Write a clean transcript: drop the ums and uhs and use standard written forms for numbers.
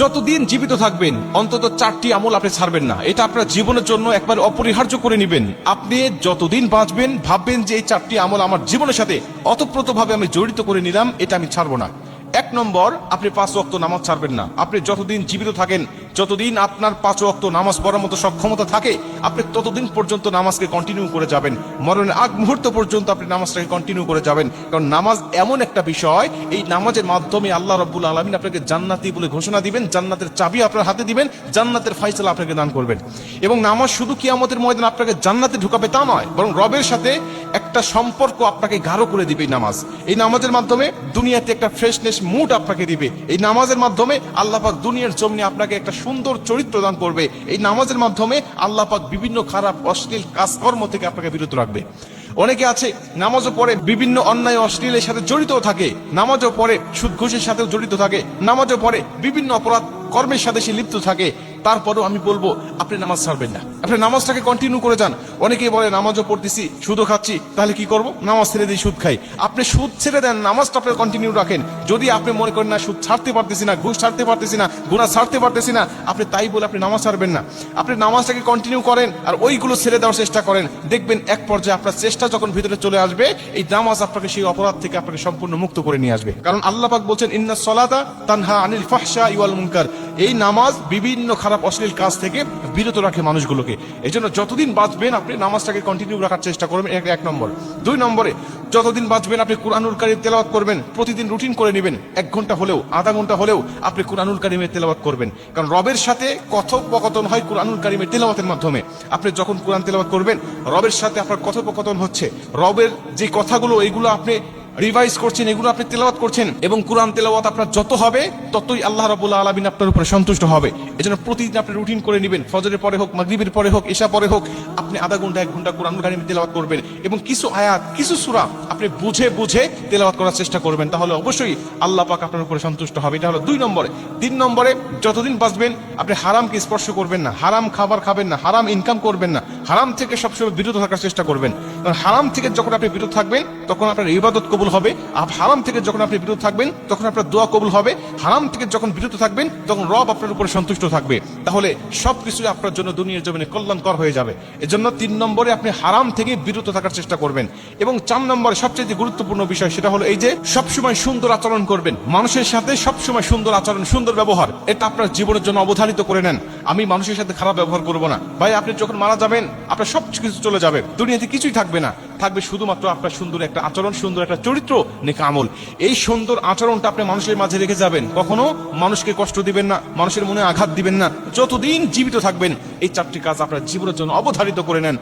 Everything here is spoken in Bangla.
যতদিন জীবিত থাকবেন অন্তত 4টি আমল আপনি ছাড়বেন না। এটা আপনার জীবনের জন্য একবার অপরিহার্য করে নেবেন। আপনি যতদিন বাঁচবেন ভাববেন যে এই 4টি আমল আমার জীবনের সাথে অতপ্রতভাবে আমি জড়িত করে নিলাম, এটা আমি ছাড়বো না। 1 নম্বর, আপনি 5 ওয়াক্ত নামাজ ছাড়বেন না। আপনি যতদিন জীবিত থাকেন, যতদিন আপনার 5 ওয়াক্ত নামাজ পড়ার মতো সক্ষমতা থাকে, আপনি ততদিন পর্যন্ত নামাজকে কন্টিনিউ করে যাবেন। মরণের আগ মুহূর্ত পর্যন্ত আপনি নামাজটাকে কন্টিনিউ করে যাবেন। কারণ নামাজ এমন একটা বিষয়, এই নামাজের মাধ্যমে আল্লাহ রাব্বুল আলামিন আপনাকে জান্নাতি বলে ঘোষণা দিবেন, জান্নাতের চাবি আপনার হাতে দিবেন, জান্নাতের ফয়সালা আপনাকে দান করবেন। এবং নামাজ শুধু কিয়ামতের ময়দানে আপনাকে জান্নাতে ঢুকাবে তা নয়, বরং রবের সাথে একটা সম্পর্ক আপনাকে গাঢ় করে দিবে। নামাজ, এই নামাজের মাধ্যমে দুনিয়াতে একটা ফ্রেশনেস মুড আপনাকে দিবে। এই নামাজের মাধ্যমে আল্লাহ পাক দুনিয়ার জমিনে আপনাকে একটা সুন্দর চরিত্র দান করবে। এই নামাজের মাধ্যমে আল্লাহ পাক বিভিন্ন খারাপ অশ্লীল কাজকর্ম থেকে আপনাকে বিরত রাখবে। অনেকে আছে নামাজও পড়ে বিভিন্ন অন্যায় অশ্লীলের সাথে জড়িত থাকে, নামাজও পড়ে সুদ ঘুষের সাথেও জড়িত থাকে, নামাজও পড়ে বিভিন্ন অপরাধ কর্মের সাথে সে লিপ্ত থাকে। তারপরেও আমি বলবো আপনি নামাজ ছাড়বেন না, আপনি নামাজটাকে কন্টিনিউ করে যান। অনেকেই বলে নামাজও পড়তেছি সুদও খাচ্ছি, তাহলে কি করব? নামাজ ছেড়ে দিয়ে সুদ খাই। আপনি সুদ ছেড়ে দেন, নামাজটা আপনি কন্টিনিউ রাখেন। যদি আপনি মনে করেন না সুদ ছাড়তে পারতেছি না, ঘুষ ছাড়তে পারতেছি না, গুনাহ ছাড়তে পারতেছি না, আপনি তাই বলে আপনি নামাজ ছাড়বেন না। আপনি নামাজটাকে কন্টিনিউ করেন আর ওইগুলো ছেড়ে দেওয়ার চেষ্টা করেন। দেখবেন এক পর্যায়ে আপনার চেষ্টা যখন ভিতরে চলে আসবে, এই নামাজ আপনাকে সেই অপরাধ থেকে আপনাকে সম্পূর্ণ মুক্ত করে নিয়ে আসবে। কারণ আল্লাহ পাক বলছেন ইন্নাস সালাতা তানহা আনিল ফাহশাই ওয়াল মুনকার। এই নামাজ বিভিন্ন খারাপ অশ্লীল কাজ থেকে বিরত রাখে মানুষগুলোকে। এই জন্য যতদিন বাঁচবেন আপনি নামাজটাকে কন্টিনিউ রাখার চেষ্টা করবেন, 1 নম্বর। 2 নম্বরে, যতদিন বাঁচবেন আপনি কুরআনুল কারীম তেলাওয়াত করবেন। প্রতিদিন রুটিন করে নেবেন, 1 ঘন্টা হলেও, আধা ঘন্টা হলেও আপনি কুরআনুল কারীমের তেলাওয়াত করবেন। কারণ রবের সাথে কথোপকথন হয় কুরআনুল কারীমের তেলাওয়াতের মাধ্যমে। আপনি যখন কুরআন তেলাওয়াত করবেন, রবের সাথে আপনার কথোপকথন হচ্ছে। রবের যে কথাগুলো এইগুলো আপনি রিভাইজ করছেন, এগুলো আপনি তেলাওয়াত করছেন, এবং কুরআন তেলাওয়াত আপনার যত হবে ততই আল্লাহ রাব্বুল আলামিন আপনার উপরে সন্তুষ্ট হবে। এজন্য প্রতিদিন আপনি রুটিন করে নেবেন, ফজরের পরে হোক, মাগরিবের পরে হোক, ইশা পরে হোক, আপনি আধা ঘন্টা 1 ঘন্টা কুরআনুল কারীম তেলাওয়াত করবেন। এবং কিছু আয়াত, কিছু সূরা আপনি বুঝে বুঝে তেলাওয়াত করার চেষ্টা করবেন, তাহলে অবশ্যই আল্লাহ পাক আপনার উপরে সন্তুষ্ট হবে। এটা হলো 2 নম্বরে। 3 নম্বরে, যতদিন বাঁচবেন আপনি হারামকে স্পর্শ করবেন না, হারাম খাবার খাবেন না, হারাম ইনকাম করবেন না, হারাম থেকে সবসময় বিরত থাকার চেষ্টা করবেন। কারণ হারাম থেকে যখন আপনি বিরত থাকবেন তখন আপনার ইবাদত কবুল হবে। আর হারাম থেকে যখন আপনি বিরত থাকবেন তখন আপনার দোয়া কবুল হবে। হারাম থেকে যখন বিরত থাকবেন তখন রব আপনার উপরে সন্তুষ্ট থাকবে। তাহলে সবকিছু আপনার জন্য দুনিয়ার জমিনে কল্যাণকর হয়ে যাবে। এজন্য 3 নম্বরে আপনি হারাম থেকে বিরত থাকার চেষ্টা করবেন। এবং 4 নম্বরে সবচেয়ে গুরুত্বপূর্ণ বিষয়, সেটা হলো এই যে সবসময় সুন্দর আচরণ করবেন। মানুষের সাথে সবসময় সুন্দর আচরণ, সুন্দর ব্যবহার, এটা আপনার জীবনের জন্য অবধারিত করে নেন। আমি মানুষের সাথে খারাপ ব্যবহার করব না। ভাই, আপনি যখন মারা যাবেন আপনার সবকিছু চলে যাবে, দুনিয়াতে কিছুই থাকবে না, থাকবে শুধুমাত্র আপনার সুন্দর একটা আচরণ, সুন্দর একটা চরিত্র, নেক আমল। এই সুন্দর আচরণটা আপনি মানুষের মাঝে রেখে যাবেন। কখনো মানুষকে কষ্ট দিবেন না, মানুষের মনে আঘাত দিবেন না। যতদিন জীবিত থাকবেন এই 4টি কাজ আপনার জীবনের জন্য অবধারিত করে নেন।